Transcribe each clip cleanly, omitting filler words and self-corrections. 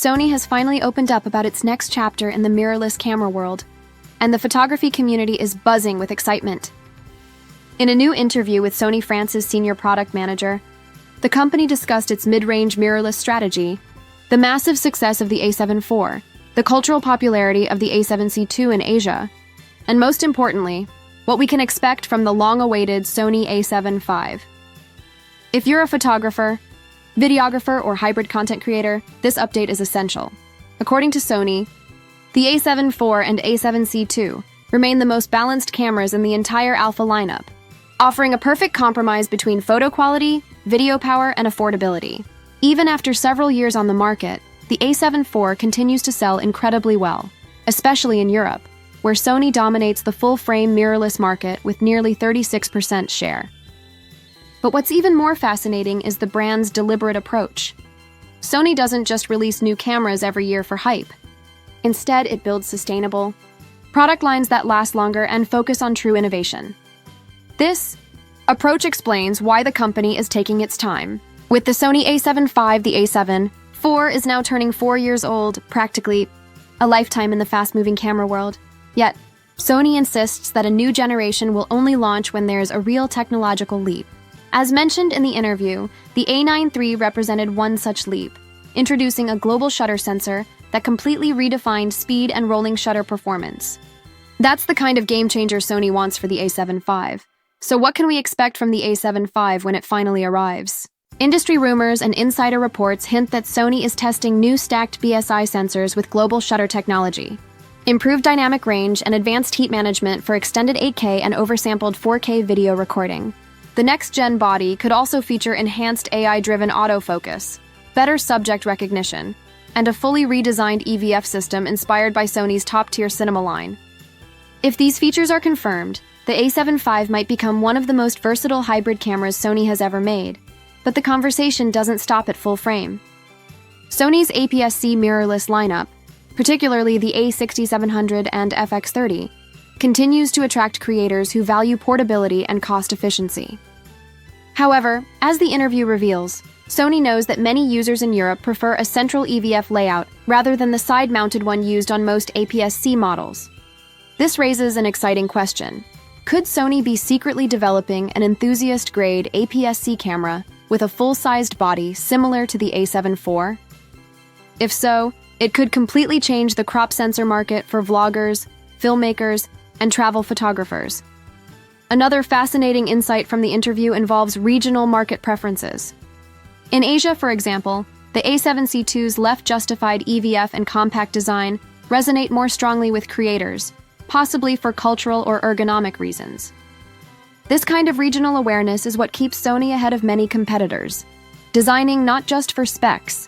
Sony has finally opened up about its next chapter in the mirrorless camera world, and the photography community is buzzing with excitement. In a new interview with Sony France's senior product manager, the company discussed its mid-range mirrorless strategy, the massive success of the A7 IV, the cultural popularity of the A7C II in Asia, and most importantly, what we can expect from the long-awaited Sony A7 V. If you're a photographer, videographer, or hybrid content creator, this update is essential. According to Sony, the A7 IV and A7C II remain the most balanced cameras in the entire Alpha lineup, offering a perfect compromise between photo quality, video power, and affordability. Even after several years on the market, the A7 IV continues to sell incredibly well, especially in Europe, where Sony dominates the full-frame mirrorless market with nearly 36% share. But what's even more fascinating is the brand's deliberate approach. Sony doesn't just release new cameras every year for hype. Instead, it builds sustainable product lines that last longer and focus on true innovation. This approach explains why the company is taking its time. With the Sony A7 V, the A7 IV is now turning 4 years old, practically a lifetime in the fast-moving camera world. Yet, Sony insists that a new generation will only launch when there's a real technological leap. As mentioned in the interview, the A9 III represented one such leap, introducing a global shutter sensor that completely redefined speed and rolling shutter performance. That's the kind of game-changer Sony wants for the A7 V. So what can we expect from the A7 V when it finally arrives? Industry rumors and insider reports hint that Sony is testing new stacked BSI sensors with global shutter technology, improved dynamic range, and advanced heat management for extended 8K and oversampled 4K video recording. The next-gen body could also feature enhanced AI-driven autofocus, better subject recognition, and a fully redesigned EVF system inspired by Sony's top-tier cinema line. If these features are confirmed, the A7 V might become one of the most versatile hybrid cameras Sony has ever made. But the conversation doesn't stop at full frame. Sony's APS-C mirrorless lineup, particularly the A6700 and FX30, continues to attract creators who value portability and cost efficiency. However, as the interview reveals, Sony knows that many users in Europe prefer a central EVF layout rather than the side-mounted one used on most APS-C models. This raises an exciting question. Could Sony be secretly developing an enthusiast-grade APS-C camera with a full-sized body similar to the A7 IV? If so, it could completely change the crop sensor market for vloggers, filmmakers, and travel photographers. Another fascinating insight from the interview involves regional market preferences. In Asia, for example, the A7C II's left-justified EVF and compact design resonate more strongly with creators, possibly for cultural or ergonomic reasons. This kind of regional awareness is what keeps Sony ahead of many competitors, designing not just for specs,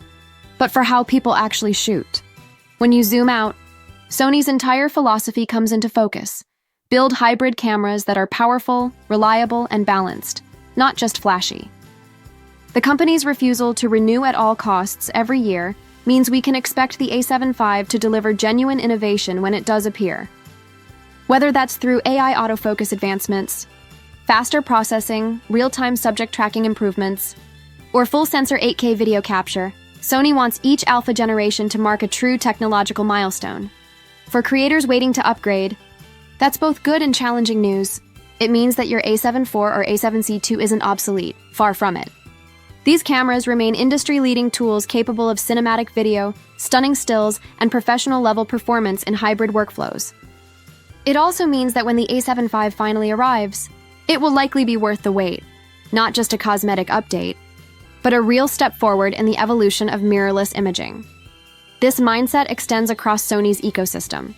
but for how people actually shoot. When you zoom out, Sony's entire philosophy comes into focus. Build hybrid cameras that are powerful, reliable, and balanced, not just flashy. The company's refusal to renew at all costs every year means we can expect the A7 V to deliver genuine innovation when it does appear. Whether that's through AI autofocus advancements, faster processing, real-time subject tracking improvements, or full sensor 8K video capture, Sony wants each alpha generation to mark a true technological milestone. For creators waiting to upgrade, that's both good and challenging news. It means that your A7 IV or A7C II isn't obsolete, far from it. These cameras remain industry-leading tools capable of cinematic video, stunning stills, and professional-level performance in hybrid workflows. It also means that when the A7 V finally arrives, it will likely be worth the wait, not just a cosmetic update, but a real step forward in the evolution of mirrorless imaging. This mindset extends across Sony's ecosystem.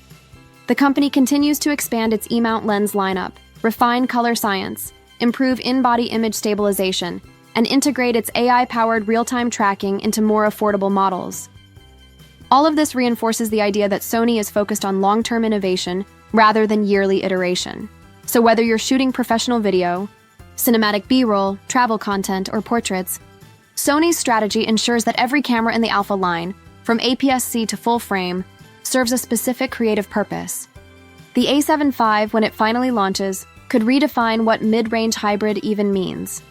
The company continues to expand its E-mount lens lineup, refine color science, improve in-body image stabilization, and integrate its AI-powered real-time tracking into more affordable models. All of this reinforces the idea that Sony is focused on long-term innovation rather than yearly iteration. So whether you're shooting professional video, cinematic B-roll, travel content, or portraits, Sony's strategy ensures that every camera in the Alpha line, from APS-C to full frame, serves a specific creative purpose. The A7 V, when it finally launches, could redefine what mid-range hybrid even means.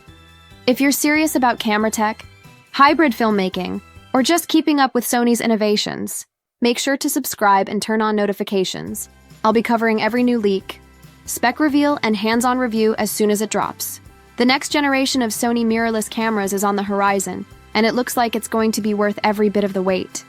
If you're serious about camera tech, hybrid filmmaking, or just keeping up with Sony's innovations, make sure to subscribe and turn on notifications. I'll be covering every new leak, spec reveal, and hands-on review as soon as it drops. The next generation of Sony mirrorless cameras is on the horizon, and it looks like it's going to be worth every bit of the wait.